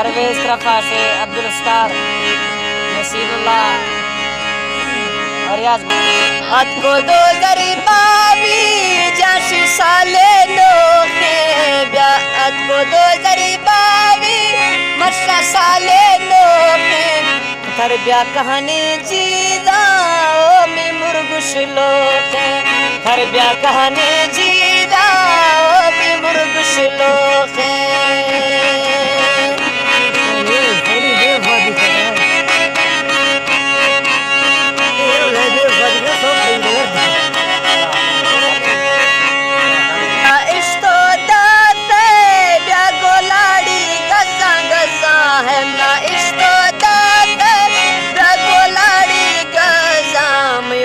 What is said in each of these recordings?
परवेज तरफा से अब्दुल अस्तार नसीबुल्लाह और याज को दो जरी बावी जाशी साले लोगे ब्या को दो जरी बावी मर्शा साले लोगे थर ब्या कहानी जीदा ओ मी मुर्गुश लोगे थर ब्या कहानी जीदा ओ मी मुर्गुश लोगे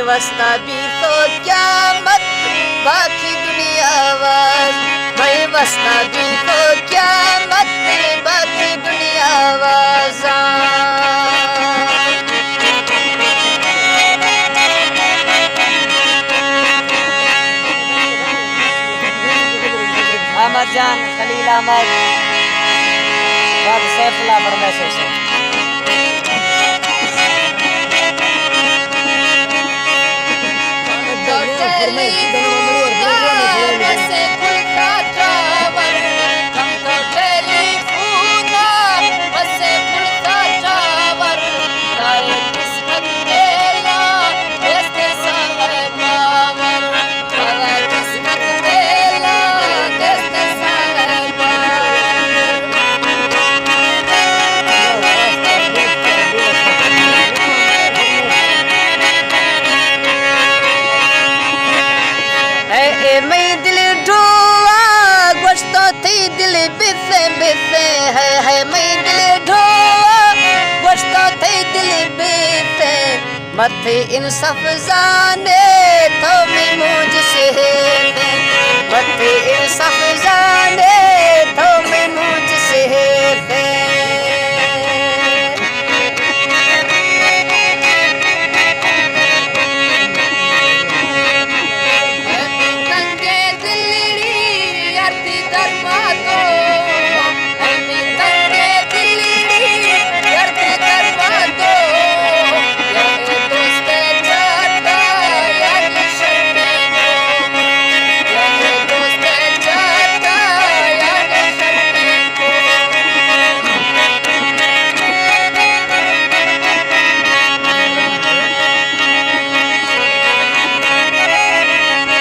वस्ता भी तो क्या मत बाकी दुनिया आवाज मैं वस्ता भी तो क्या मत बाकी दुनिया आवाज अहमद जान खलील अहमद सैफुल्लाह परमेश्वर से मथे इंसाफ जाने